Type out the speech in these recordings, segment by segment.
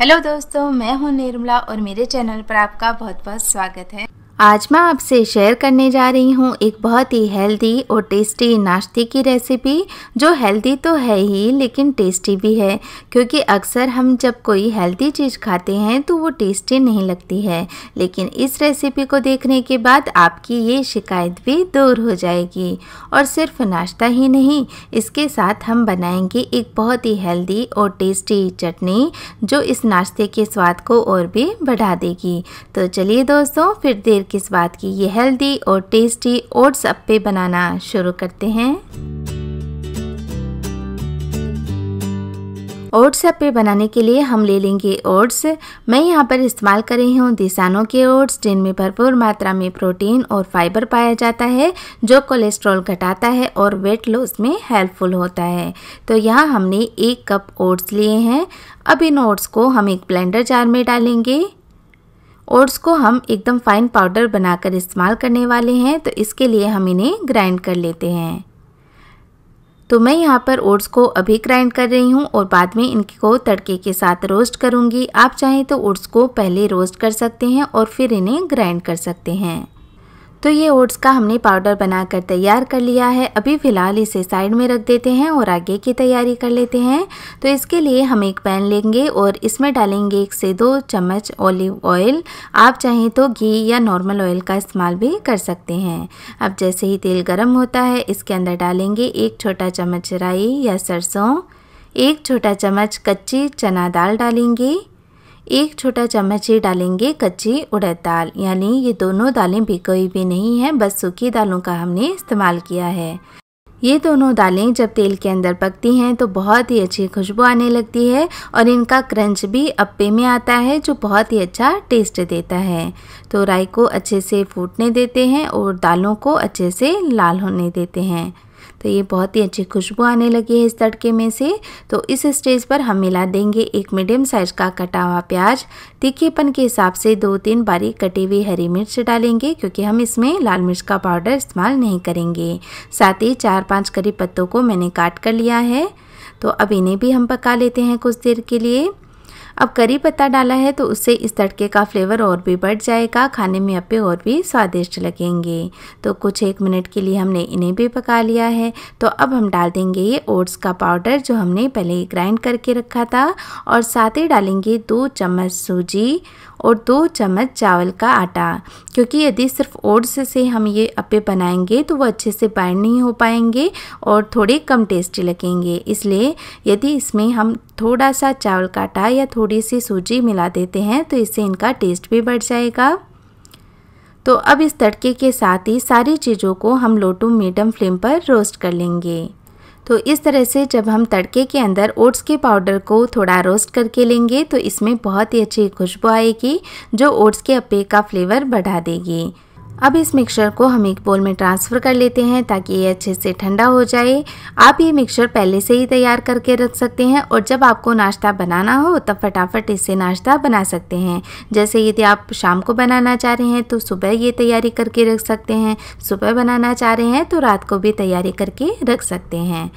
Hello दोस्तों, मैं हूं निर्मला और मेरे चैनल पर आपका बहुत बहुत स्वागत है। आज मैं आपसे शेयर करने जा रही हूं एक बहुत ही हेल्दी और टेस्टी नाश्ते की रेसिपी, जो हेल्दी तो है ही लेकिन टेस्टी भी है। क्योंकि अक्सर हम जब कोई हेल्दी चीज़ खाते हैं तो वो टेस्टी नहीं लगती है, लेकिन इस रेसिपी को देखने के बाद आपकी ये शिकायत भी दूर हो जाएगी। और सिर्फ नाश्ता ही नहीं, इसके साथ हम बनाएंगे एक बहुत ही हेल्दी और टेस्टी चटनी, जो इस नाश्ते के स्वाद को और भी बढ़ा देगी। तो चलिए दोस्तों, फिर देर किस बात की, ये हेल्दी और टेस्टी ओट्स अप्पे बनाना शुरू करते हैं। ओट्स अप्पे बनाने के लिए हम ले लेंगे ओट्स। मैं यहाँ पर इस्तेमाल कर रही हूँ दिसानो के ओट्स, जिनमें भरपूर मात्रा में प्रोटीन और फाइबर पाया जाता है, जो कोलेस्ट्रॉल घटाता है और वेट लॉस में हेल्पफुल होता है। तो यहाँ हमने 1 कप ओट्स लिए हैं। अब इन ओट्स को हम एक ब्लेंडर जार में डालेंगे। ओट्स को हम एकदम फाइन पाउडर बनाकर इस्तेमाल करने वाले हैं, तो इसके लिए हम इन्हें ग्राइंड कर लेते हैं। तो मैं यहाँ पर ओट्स को अभी ग्राइंड कर रही हूँ और बाद में इनको तड़के के साथ रोस्ट करूँगी। आप चाहें तो ओट्स को पहले रोस्ट कर सकते हैं और फिर इन्हें ग्राइंड कर सकते हैं। तो ये ओट्स का हमने पाउडर बनाकर तैयार कर लिया है। अभी फ़िलहाल इसे साइड में रख देते हैं और आगे की तैयारी कर लेते हैं। तो इसके लिए हम एक पैन लेंगे और इसमें डालेंगे 1 से 2 चम्मच ऑलिव ऑयल। आप चाहें तो घी या नॉर्मल ऑयल का इस्तेमाल भी कर सकते हैं। अब जैसे ही तेल गर्म होता है, इसके अंदर डालेंगे 1 छोटा चम्मच राई या सरसों, 1 छोटा चम्मच कच्ची चना दाल डालेंगे, 1 छोटा चम्मच ही डालेंगे कच्ची उड़द दाल, यानी ये दोनों दालें भिगोई भी नहीं है, बस सूखी दालों का हमने इस्तेमाल किया है। ये दोनों दालें जब तेल के अंदर पकती हैं तो बहुत ही अच्छी खुशबू आने लगती है और इनका क्रंच भी अप्पे में आता है, जो बहुत ही अच्छा टेस्ट देता है। तो राई को अच्छे से फूटने देते हैं और दालों को अच्छे से लाल होने देते हैं। तो ये बहुत ही अच्छी खुशबू आने लगी है इस तड़के में से। तो इस स्टेज पर हम मिला देंगे 1 मीडियम साइज का कटा हुआ प्याज। तीखेपन के हिसाब से 2-3 बारीक कटी हुई हरी मिर्च डालेंगे, क्योंकि हम इसमें लाल मिर्च का पाउडर इस्तेमाल नहीं करेंगे। साथ ही 4-5 करी पत्तों को मैंने काट कर लिया है। तो अब इन्हें भी हम पका लेते हैं कुछ देर के लिए। अब करी पत्ता डाला है तो उससे इस तड़के का फ्लेवर और भी बढ़ जाएगा, खाने में अप्पे और भी स्वादिष्ट लगेंगे। तो कुछ 1 मिनट के लिए हमने इन्हें भी पका लिया है। तो अब हम डाल देंगे ये ओट्स का पाउडर, जो हमने पहले ही ग्राइंड करके रखा था, और साथ ही डालेंगे 2 चम्मच सूजी और 2 चम्मच चावल का आटा। क्योंकि यदि सिर्फ ओट्स से हम ये अप्पे बनाएंगे तो वो अच्छे से बाइंड नहीं हो पाएंगे और थोड़े कम टेस्टी लगेंगे। इसलिए यदि इसमें हम थोड़ा सा चावल का आटा या थोड़ी सी सूजी मिला देते हैं तो इससे इनका टेस्ट भी बढ़ जाएगा। तो अब इस तड़के के साथ ही सारी चीज़ों को हम लो टू मीडियम फ्लेम पर रोस्ट कर लेंगे। तो इस तरह से जब हम तड़के के अंदर ओट्स के पाउडर को थोड़ा रोस्ट करके लेंगे तो इसमें बहुत ही अच्छी खुशबू आएगी, जो ओट्स के अप्पे का फ्लेवर बढ़ा देगी। अब इस मिक्सचर को हम एक बोल में ट्रांसफ़र कर लेते हैं ताकि ये अच्छे से ठंडा हो जाए। आप ये मिक्सचर पहले से ही तैयार करके रख सकते हैं और जब आपको नाश्ता बनाना हो तब फटाफट इससे नाश्ता बना सकते हैं। जैसे यदि आप शाम को बनाना चाह रहे हैं तो सुबह ये तैयारी करके रख सकते हैं, सुबह बनाना चाह रहे हैं तो रात को भी तैयारी करके रख सकते हैं।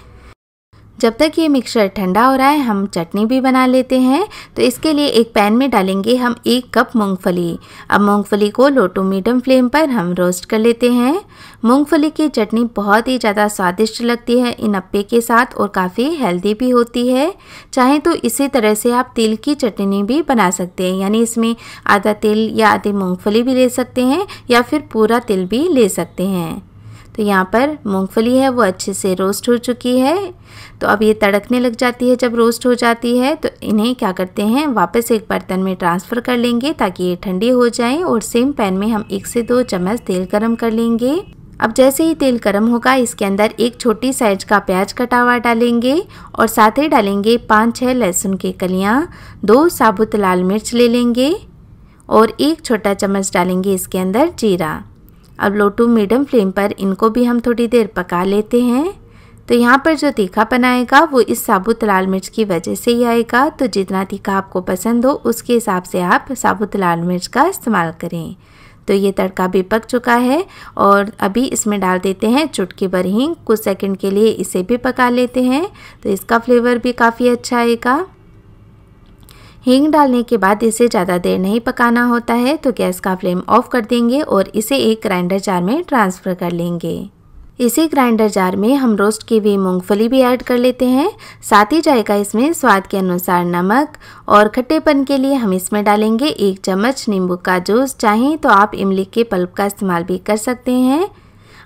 जब तक ये मिक्सचर ठंडा हो रहा है, हम चटनी भी बना लेते हैं। तो इसके लिए एक पैन में डालेंगे हम 1 कप मूंगफली। अब मूंगफली को लो टू मीडियम फ्लेम पर हम रोस्ट कर लेते हैं। मूंगफली की चटनी बहुत ही ज़्यादा स्वादिष्ट लगती है इन अप्पे के साथ और काफ़ी हेल्दी भी होती है। चाहे तो इसी तरह से आप तिल की चटनी भी बना सकते हैं, यानी इसमें आधा तिल या आधी मूँगफली भी ले सकते हैं या फिर पूरा तिल भी ले सकते हैं। तो यहाँ पर मूंगफली है वो अच्छे से रोस्ट हो चुकी है। तो अब ये तड़कने लग जाती है। जब रोस्ट हो जाती है तो इन्हें क्या करते हैं, वापस एक बर्तन में ट्रांसफ़र कर लेंगे ताकि ये ठंडी हो जाए। और सेम पैन में हम 1 से 2 चम्मच तेल गरम कर लेंगे। अब जैसे ही तेल गरम होगा, इसके अंदर 1 छोटी साइज का प्याज कटा हुआ डालेंगे और साथ ही डालेंगे 5-6 लहसुन की कलियाँ, 2 साबुत लाल मिर्च ले लेंगे और 1 छोटा चम्मच डालेंगे इसके अंदर जीरा। अब लो टू मीडियम फ्लेम पर इनको भी हम थोड़ी देर पका लेते हैं। तो यहाँ पर जो तीखापन आएगा वो इस साबुत लाल मिर्च की वजह से ही आएगा। तो जितना तीखा आपको पसंद हो उसके हिसाब से आप साबुत लाल मिर्च का इस्तेमाल करें। तो ये तड़का भी पक चुका है और अभी इसमें डाल देते हैं चुटकी भर हींग। कुछ सेकंड के लिए इसे भी पका लेते हैं, तो इसका फ्लेवर भी काफ़ी अच्छा आएगा। हींग डालने के बाद इसे ज़्यादा देर नहीं पकाना होता है, तो गैस का फ्लेम ऑफ कर देंगे और इसे एक ग्राइंडर जार में ट्रांसफ़र कर लेंगे। इसी ग्राइंडर जार में हम रोस्ट की हुई मूंगफली भी ऐड कर लेते हैं। साथ ही जाएगा इसमें स्वाद के अनुसार नमक और खट्टेपन के लिए हम इसमें डालेंगे 1 चम्मच नींबू का जूस। चाहें तो आप इमली के पल्प का इस्तेमाल भी कर सकते हैं।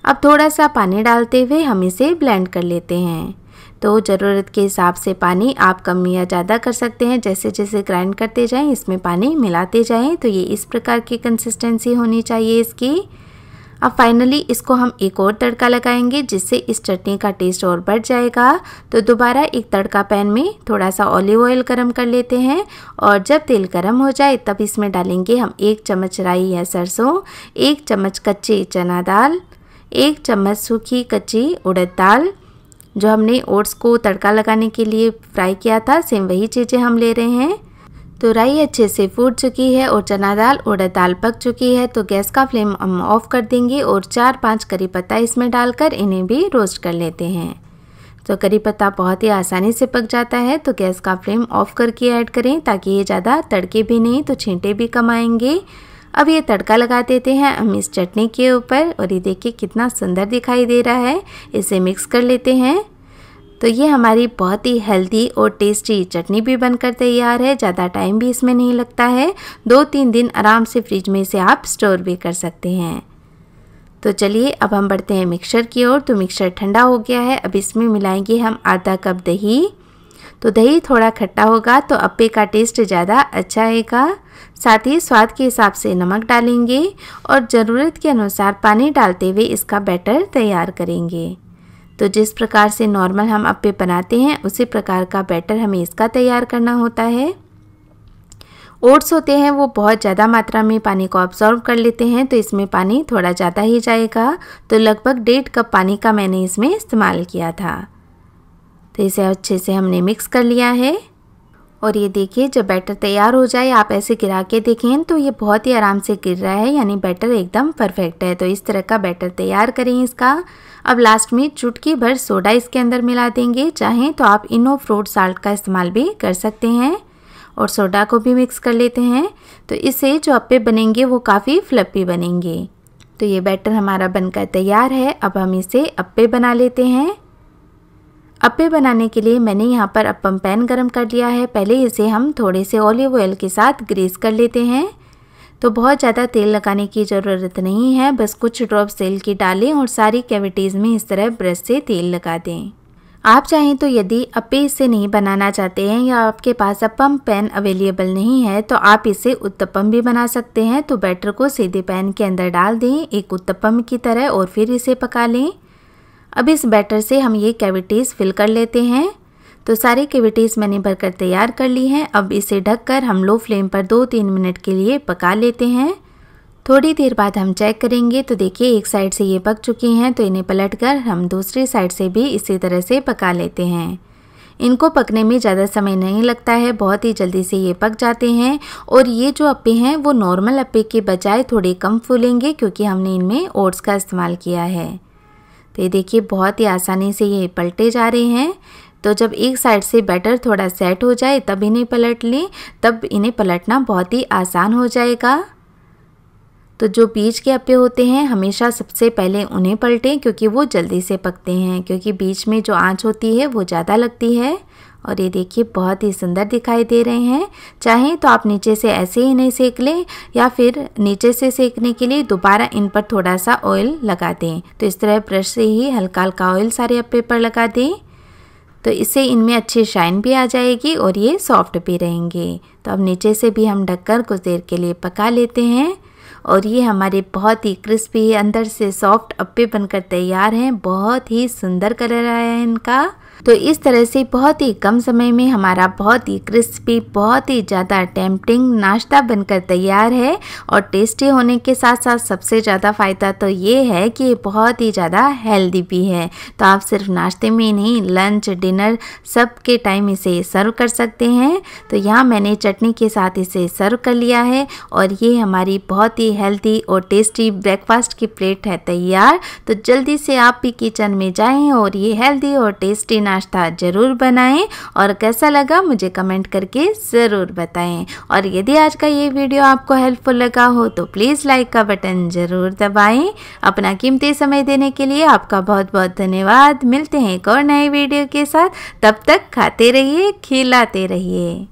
अब थोड़ा सा पानी डालते हुए हम इसे ब्लेंड कर लेते हैं। तो ज़रूरत के हिसाब से पानी आप कम या ज़्यादा कर सकते हैं। जैसे जैसे ग्राइंड करते जाएं इसमें पानी मिलाते जाएं। तो ये इस प्रकार की कंसिस्टेंसी होनी चाहिए इसकी। अब फाइनली इसको हम एक और तड़का लगाएंगे जिससे इस चटनी का टेस्ट और बढ़ जाएगा। तो दोबारा एक तड़का पैन में थोड़ा सा ऑलिव ऑयल गरम कर लेते हैं और जब तेल गरम हो जाए तब इसमें डालेंगे हम 1 चम्मच राई या सरसों, 1 चम्मच कच्ची चना दाल, 1 चम्मच सूखी कच्ची उड़द दाल। जो हमने ओट्स को तड़का लगाने के लिए फ्राई किया था सेम वही चीज़ें हम ले रहे हैं। तो राई अच्छे से फूट चुकी है और चना दाल उड़द दाल पक चुकी है। तो गैस का फ्लेम हम ऑफ कर देंगे और 4-5 करी पत्ता इसमें डालकर इन्हें भी रोस्ट कर लेते हैं। तो करी पत्ता बहुत ही आसानी से पक जाता है, तो गैस का फ्लेम ऑफ करके ऐड करें ताकि ये ज़्यादा तड़के भी नहीं तो छींटे भी कम आएंगे। अब ये तड़का लगा देते हैं हम इस चटनी के ऊपर और ये देखिए कितना सुंदर दिखाई दे रहा है। इसे मिक्स कर लेते हैं। तो ये हमारी बहुत ही हेल्दी और टेस्टी चटनी भी बनकर तैयार है। ज़्यादा टाइम भी इसमें नहीं लगता है। 2-3 दिन आराम से फ्रिज में इसे आप स्टोर भी कर सकते हैं। तो चलिए अब हम बढ़ते हैं मिक्सचर की ओर। तो मिक्सचर ठंडा हो गया है। अब इसमें मिलाएंगे हम आधा कप दही। तो दही थोड़ा खट्टा होगा तो अप्पे का टेस्ट ज़्यादा अच्छा आएगा। साथ ही स्वाद के हिसाब से नमक डालेंगे और ज़रूरत के अनुसार पानी डालते हुए इसका बैटर तैयार करेंगे। तो जिस प्रकार से नॉर्मल हम अप्पे बनाते हैं उसी प्रकार का बैटर हमें इसका तैयार करना होता है। ओट्स होते हैं वो बहुत ज़्यादा मात्रा में पानी को अब्जॉर्ब कर लेते हैं, तो इसमें पानी थोड़ा ज़्यादा ही जाएगा। तो लगभग 1.5 कप पानी का मैंने इसमें इस्तेमाल किया था। तो इसे अच्छे से हमने मिक्स कर लिया है और ये देखिए जब बैटर तैयार हो जाए आप ऐसे गिरा के देखें तो ये बहुत ही आराम से गिर रहा है, यानी बैटर एकदम परफेक्ट है। तो इस तरह का बैटर तैयार करें इसका। अब लास्ट में चुटकी भर सोडा इसके अंदर मिला देंगे। चाहें तो आप इनो फ्रूट साल्ट का इस्तेमाल भी कर सकते हैं और सोडा को भी मिक्स कर लेते हैं। तो इससे जो अप्पे बनेंगे वो काफ़ी फ्लफी बनेंगे। तो ये बैटर हमारा बनकर तैयार है। अब हम इसे अप्पे बना लेते हैं। अप्पे बनाने के लिए मैंने यहाँ पर अप्पम पैन गरम कर लिया है। पहले इसे हम थोड़े से ऑलिव ऑयल के साथ ग्रीस कर लेते हैं। तो बहुत ज़्यादा तेल लगाने की ज़रूरत नहीं है, बस कुछ ड्रॉप्स तेल की डालें और सारी कैविटीज़ में इस तरह ब्रश से तेल लगा दें। आप चाहें तो यदि अप्पे इससे नहीं बनाना चाहते हैं या आपके पास अप्पम पैन अवेलेबल नहीं है तो आप इसे उत्तपम भी बना सकते हैं। तो बैटर को सीधे पैन के अंदर डाल दें एक उत्तपम की तरह और फिर इसे पका लें। अब इस बैटर से हम ये कैविटीज़ फिल कर लेते हैं। तो सारी कैविटीज़ मैंने भरकर तैयार कर ली हैं। अब इसे ढककर हम लो फ्लेम पर 2-3 मिनट के लिए पका लेते हैं। थोड़ी देर बाद हम चेक करेंगे तो देखिए एक साइड से ये पक चुकी हैं, तो इन्हें पलटकर हम दूसरी साइड से भी इसी तरह से पका लेते हैं। इनको पकने में ज़्यादा समय नहीं लगता है, बहुत ही जल्दी से ये पक जाते हैं। और ये जो अप्पे हैं वो नॉर्मल अप्पे के बजाय थोड़े कम फूलेंगे क्योंकि हमने इनमें ओट्स का इस्तेमाल किया है। तो ये देखिए बहुत ही आसानी से ये पलटे जा रहे हैं। तो जब एक साइड से बैटर थोड़ा सेट हो जाए तब इन्हें पलट लें, तब इन्हें पलटना बहुत ही आसान हो जाएगा। तो जो बीच के अप्पे होते हैं हमेशा सबसे पहले उन्हें पलटें क्योंकि वो जल्दी से पकते हैं, क्योंकि बीच में जो आंच होती है वो ज़्यादा लगती है। और ये देखिए बहुत ही सुंदर दिखाई दे रहे हैं। चाहें तो आप नीचे से ऐसे ही इन्हें सेक लें या फिर नीचे से सेकने के लिए दोबारा इन पर थोड़ा सा ऑयल लगा दें। तो इस तरह ब्रश से ही हल्का हल्का ऑयल सारे अप्पे पर लगा दें, तो इससे इनमें अच्छी शाइन भी आ जाएगी और ये सॉफ्ट भी रहेंगे। तो अब नीचे से भी हम ढककर कुछ देर के लिए पका लेते हैं और ये हमारे बहुत ही क्रिस्पी अंदर से सॉफ्ट अप्पे बनकर तैयार हैं। बहुत ही सुंदर कलर आया है इनका। तो इस तरह से बहुत ही कम समय में हमारा बहुत ही क्रिस्पी, बहुत ही ज़्यादा टेम्पटिंग नाश्ता बनकर तैयार है। और टेस्टी होने के साथ साथ सबसे ज़्यादा फ़ायदा तो ये है कि ये बहुत ही ज़्यादा हेल्दी भी है। तो आप सिर्फ नाश्ते में नहीं, लंच, डिनर सब के टाइम इसे सर्व कर सकते हैं। तो यहाँ मैंने चटनी के साथ इसे सर्व कर लिया है और ये हमारी बहुत ही हेल्दी और टेस्टी ब्रेकफास्ट की प्लेट है तैयार। तो जल्दी से आप भी किचन में जाएँ और ये हेल्दी और टेस्टी नाश्ता ज़रूर बनाएं और कैसा लगा मुझे कमेंट करके ज़रूर बताएं। और यदि आज का ये वीडियो आपको हेल्पफुल लगा हो तो प्लीज़ लाइक का बटन ज़रूर दबाएं। अपना कीमती समय देने के लिए आपका बहुत बहुत धन्यवाद। मिलते हैं एक और नए वीडियो के साथ, तब तक खाते रहिए, खिलाते रहिए।